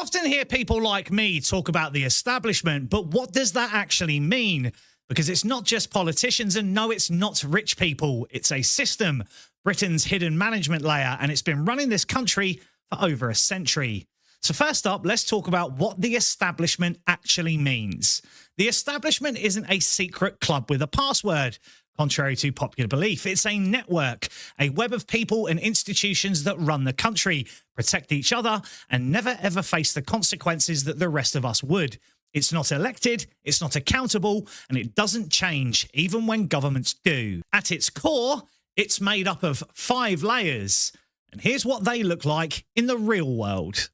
often hear people like me talk about the establishment, but what does that actually mean? Because it's not just politicians, and no, it's not rich people. It's a system, Britain's hidden management layer, and it's been running this country for over a century. So first up, let's talk about what the establishment actually means. The establishment isn't a secret club with a password. Contrary to popular belief, it's a network, a web of people and institutions that run the country, protect each other, and never ever face the consequences that the rest of us would. It's not elected, it's not accountable, and it doesn't change, even when governments do. At its core, it's made up of 5 layers. And here's what they look like in the real world.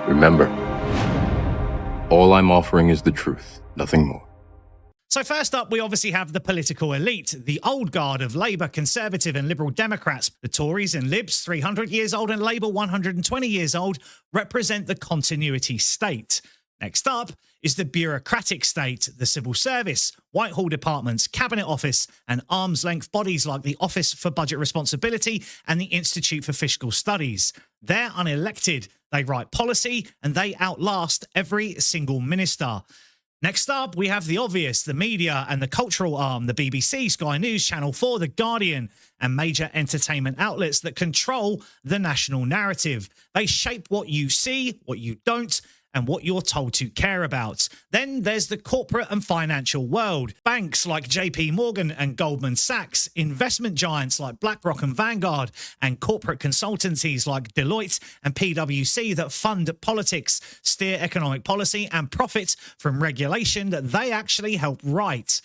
Remember, all I'm offering is the truth, nothing more. So first up, we obviously have the political elite, the old guard of Labour, Conservative and Liberal Democrats. The Tories and Libs, 300 years old, and Labour, 120 years old, represent the continuity state. Next up is the bureaucratic state, the civil service, Whitehall departments, Cabinet Office, and arm's-length bodies like the Office for Budget Responsibility and the Institute for Fiscal Studies. They're unelected, they write policy, and they outlast every single minister. Next up, we have the obvious, the media and the cultural arm, the BBC, Sky News, Channel 4, The Guardian, and major entertainment outlets that control the national narrative. They shape what you see, what you don't, and what you're told to care about. Then there's the corporate and financial world. Banks like JP Morgan and Goldman Sachs, investment giants like BlackRock and Vanguard, and corporate consultancies like Deloitte and PwC that fund politics, steer economic policy, and profit from regulation that they actually help write.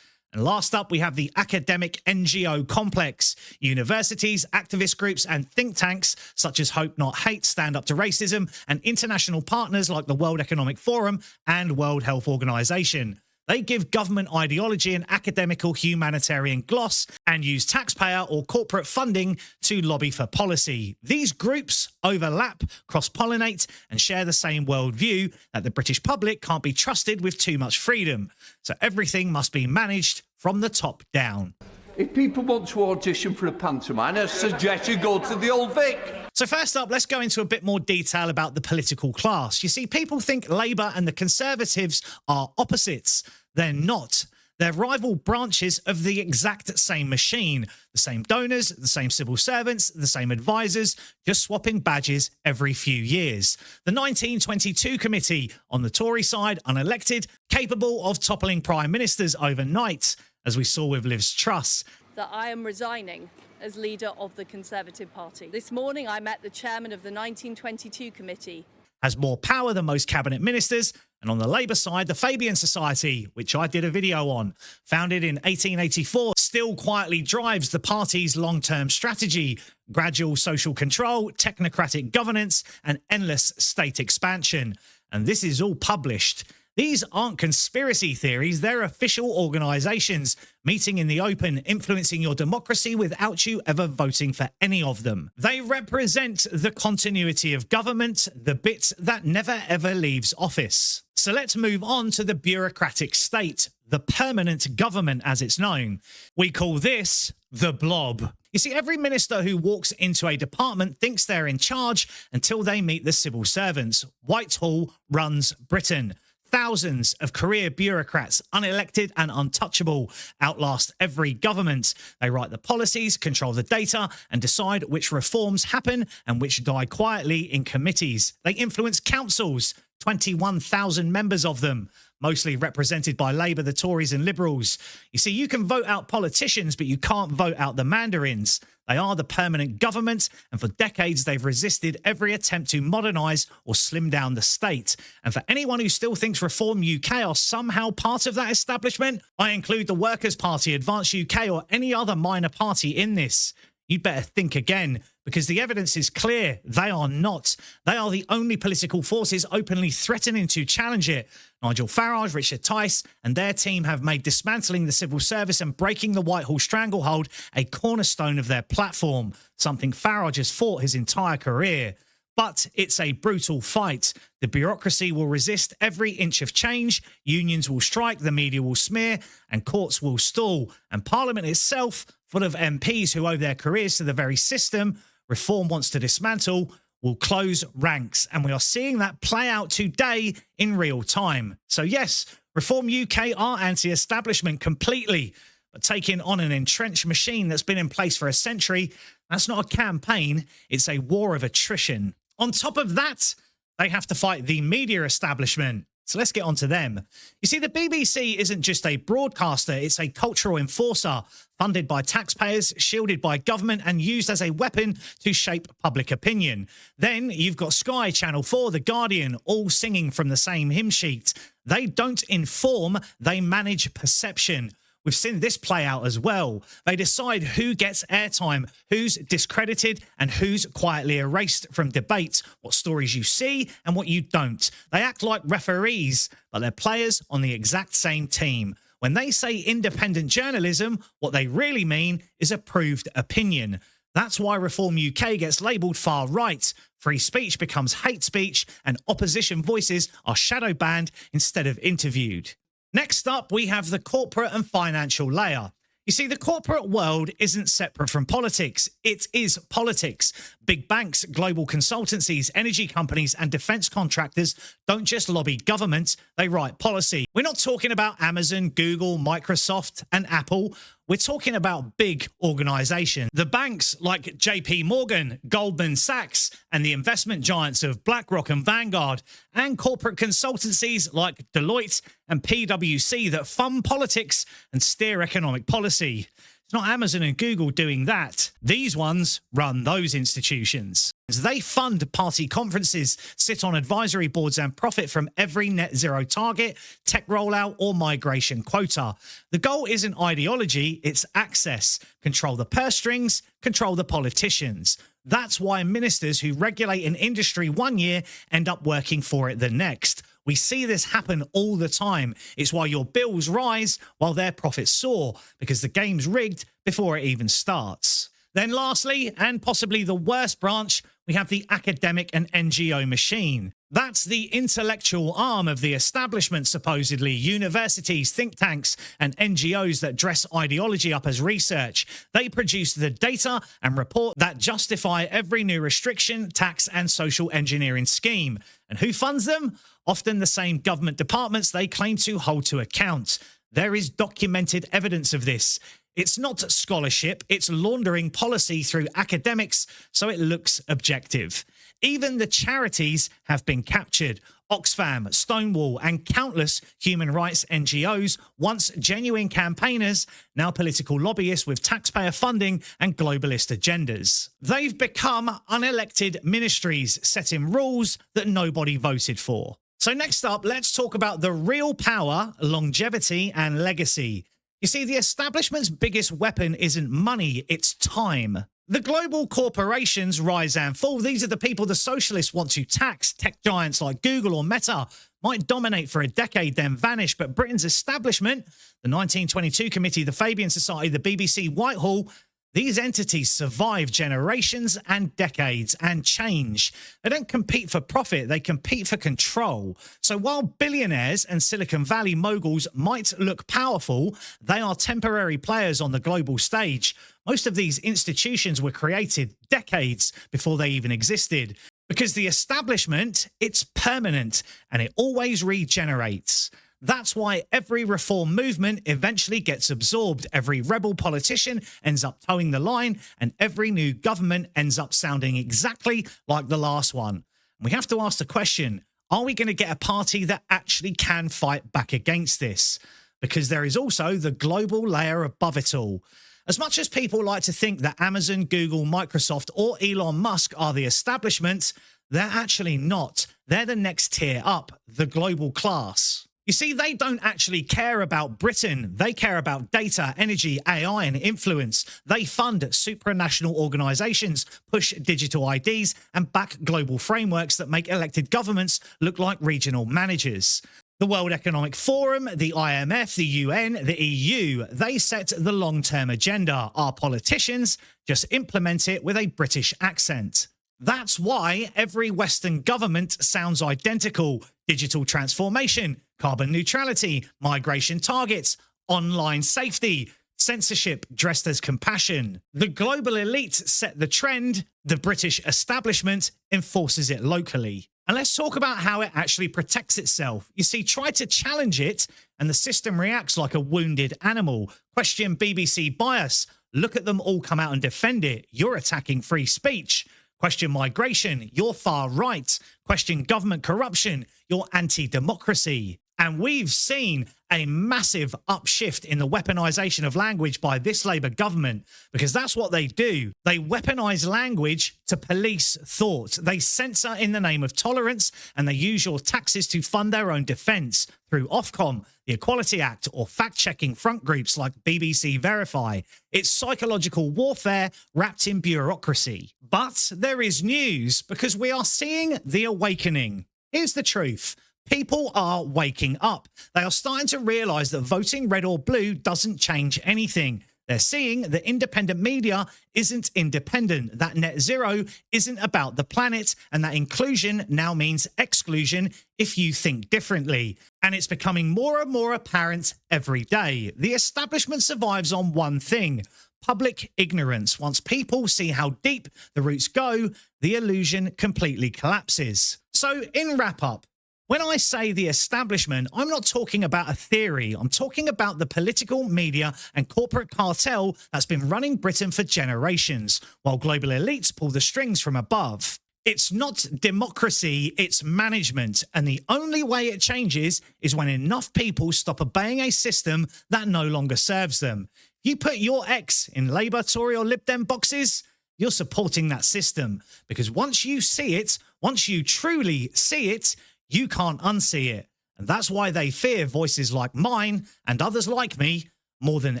And last up, we have the academic NGO complex. Universities, activist groups, and think tanks such as Hope Not Hate, Stand Up to Racism, and international partners like the World Economic Forum and World Health Organization. They give government ideology an academical humanitarian gloss and use taxpayer or corporate funding to lobby for policy. These groups overlap, cross-pollinate, and share the same worldview that the British public can't be trusted with too much freedom. So everything must be managed from the top down. If people want to audition for a pantomime, I suggest you go to the Old Vic. So first up, let's go into a bit more detail about the political class. You see, people think Labour and the Conservatives are opposites. They're not. They're rival branches of the exact same machine. The same donors, the same civil servants, the same advisors, just swapping badges every few years. The 1922 committee, on the Tory side, unelected, capable of toppling prime ministers overnight, as we saw with Liz Truss. That I am resigning as leader of the Conservative Party. This morning I met the chairman of the 1922 committee. Has more power than most cabinet ministers. And on the Labour side, the Fabian Society, which I did a video on, founded in 1884, still quietly drives the party's long-term strategy: gradual social control, technocratic governance, and endless state expansion. And this is all published. These aren't conspiracy theories, they're official organisations meeting in the open, influencing your democracy without you ever voting for any of them. They represent the continuity of government, the bit that never ever leaves office. So let's move on to the bureaucratic state, the permanent government as it's known. We call this the blob. You see, every minister who walks into a department thinks they're in charge until they meet the civil servants. Whitehall runs Britain. Thousands of career bureaucrats, unelected and untouchable, outlast every government. They write the policies, control the data, and decide which reforms happen and which die quietly in committees. They influence councils, 21,000 members of them, mostly represented by Labour, the Tories and Liberals. You see, you can vote out politicians, but you can't vote out the mandarins. They are the permanent government, and for decades they've resisted every attempt to modernise or slim down the state. And for anyone who still thinks Reform UK are somehow part of that establishment, I include the Workers' Party, Advance UK, or any other minor party in this. You'd better think again, because the evidence is clear. They are not. They are the only political forces openly threatening to challenge it. Nigel Farage, Richard Tice, and their team have made dismantling the civil service and breaking the Whitehall stranglehold a cornerstone of their platform, something Farage has fought his entire career. But it's a brutal fight. The bureaucracy will resist every inch of change, unions will strike, the media will smear, and courts will stall. And Parliament itself, full of MPs who owe their careers to the very system Reform wants to dismantle, will close ranks. And we are seeing that play out today in real time. So yes, Reform UK are anti-establishment completely, but taking on an entrenched machine that's been in place for a century, that's not a campaign, it's a war of attrition. On top of that, they have to fight the media establishment. So let's get on to them. You see, the BBC isn't just a broadcaster, it's a cultural enforcer, funded by taxpayers, shielded by government, and used as a weapon to shape public opinion. Then you've got Sky, Channel 4, The Guardian, all singing from the same hymn sheet. They don't inform, they manage perception. We've seen this play out as well. They decide who gets airtime, who's discredited, and who's quietly erased from debate, what stories you see and what you don't. They act like referees, but they're players on the exact same team. When they say independent journalism, what they really mean is approved opinion. That's why Reform UK gets labelled far right. Free speech becomes hate speech, and opposition voices are shadow banned instead of interviewed. Next up, we have the corporate and financial layer. You see, the corporate world isn't separate from politics. It is politics. Big banks, global consultancies, energy companies, and defense contractors don't just lobby government, they write policy. We're not talking about Amazon, Google, Microsoft, and Apple. We're talking about big organizations. The banks like JP Morgan, Goldman Sachs, and the investment giants of BlackRock and Vanguard, and corporate consultancies like Deloitte and PwC that fund politics and steer economic policy. It's not Amazon and Google doing that. These ones run those institutions. They fund party conferences, sit on advisory boards, and profit from every net zero target, tech rollout, or migration quota. The goal isn't ideology, it's access. Control the purse strings, control the politicians. That's why ministers who regulate an industry one year end up working for it the next. We see this happen all the time. It's why your bills rise while their profits soar, because the game's rigged before it even starts. Then lastly, and possibly the worst branch, we have the academic and NGO machine. That's the intellectual arm of the establishment, supposedly. Universities, think tanks, and NGOs that dress ideology up as research. They produce the data and report that justify every new restriction, tax, and social engineering scheme. And who funds them? Often the same government departments they claim to hold to account. There is documented evidence of this. It's not scholarship, it's laundering policy through academics, so it looks objective. Even the charities have been captured. Oxfam, Stonewall, and countless human rights NGOs, once genuine campaigners, now political lobbyists with taxpayer funding and globalist agendas. They've become unelected ministries, setting rules that nobody voted for. So next up, let's talk about the real power, longevity, and legacy. You see, the establishment's biggest weapon isn't money, it's time. The global corporations rise and fall. These are the people the socialists want to tax. Tech giants like Google or Meta might dominate for a decade, then vanish. But Britain's establishment, the 1922 Committee, the Fabian Society, the BBC, Whitehall, these entities survive generations and decades and change. They don't compete for profit, they compete for control. So while billionaires and Silicon Valley moguls might look powerful, they are temporary players on the global stage. Most of these institutions were created decades before they even existed. Because the establishment, it's permanent and it always regenerates. That's why every reform movement eventually gets absorbed. Every rebel politician ends up towing the line, and every new government ends up sounding exactly like the last one. We have to ask the question, are we going to get a party that actually can fight back against this? Because there is also the global layer above it all. As much as people like to think that Amazon, Google, Microsoft, or Elon Musk are the establishment, they're actually not. They're the next tier up, the global class. You see, they don't actually care about Britain. They care about data, energy, AI, and influence. They fund supranational organizations, push digital IDs, and back global frameworks that make elected governments look like regional managers. The World Economic Forum, the IMF, the UN, the EU, they set the long-term agenda. Our politicians just implement it with a British accent. That's why every Western government sounds identical. Digital transformation, carbon neutrality, migration targets, online safety, censorship dressed as compassion. The global elite set the trend, The British establishment enforces it locally. And let's talk about how it actually protects itself. You see, try to challenge it, and the system reacts like a wounded animal. Question BBC bias. Look at them all come out and defend it. You're attacking free speech. Question migration. You're far right. Question government corruption. You're anti-democracy. And we've seen a massive upshift in the weaponization of language by this Labour government, because that's what they do. They weaponize language to police thought. They censor in the name of tolerance, and they use your taxes to fund their own defence through Ofcom, the Equality Act, or fact-checking front groups like BBC Verify. It's psychological warfare wrapped in bureaucracy. But there is news, because we are seeing the awakening. Here's the truth. People are waking up. They are starting to realise that voting red or blue doesn't change anything. They're seeing that independent media isn't independent, that net zero isn't about the planet, and that inclusion now means exclusion if you think differently. And it's becoming more and more apparent every day. The establishment survives on one thing: public ignorance. Once people see how deep the roots go, the illusion completely collapses. So, in wrap-up, when I say the establishment, I'm not talking about a theory. I'm talking about the political, media and corporate cartel that's been running Britain for generations, while global elites pull the strings from above. It's not democracy, it's management. And the only way it changes is when enough people stop obeying a system that no longer serves them. You put your X in Labour, Tory or Lib Dem boxes, you're supporting that system. Because once you see it, once you truly see it, you can't unsee it. And that's why they fear voices like mine and others like me more than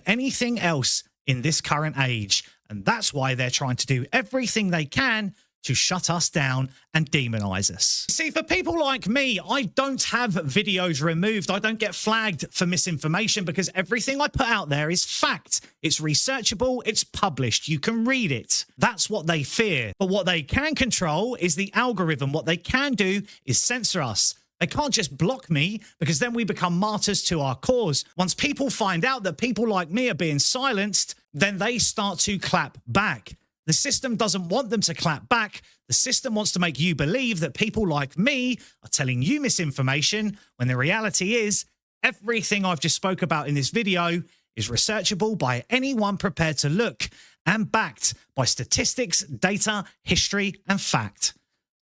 anything else in this current age. And that's why they're trying to do everything they can to shut us down and demonize us. See, for people like me, I don't have videos removed. I don't get flagged for misinformation because everything I put out there is fact. It's researchable, it's published, you can read it. That's what they fear. But what they can control is the algorithm. What they can do is censor us. They can't just block me, because then we become martyrs to our cause. Once people find out that people like me are being silenced, then they start to clap back. The system doesn't want them to clap back. The system wants to make you believe that people like me are telling you misinformation, when the reality is everything I've just spoke about in this video is researchable by anyone prepared to look, and backed by statistics, data, history, and fact.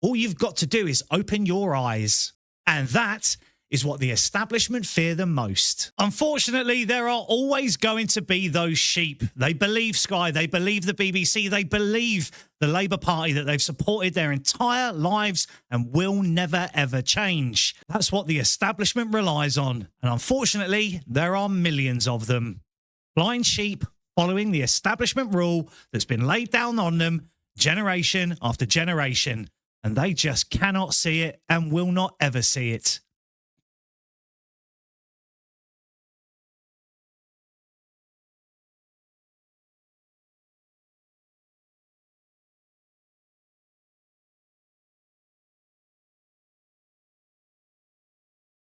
All you've got to do is open your eyes. And that is what the establishment fear the most. Unfortunately, there are always going to be those sheep. They believe Sky, they believe the BBC, they believe the Labour Party that they've supported their entire lives and will never ever change. That's what the establishment relies on. And unfortunately, there are millions of them. Blind sheep following the establishment rule that's been laid down on them generation after generation. And they just cannot see it and will not ever see it.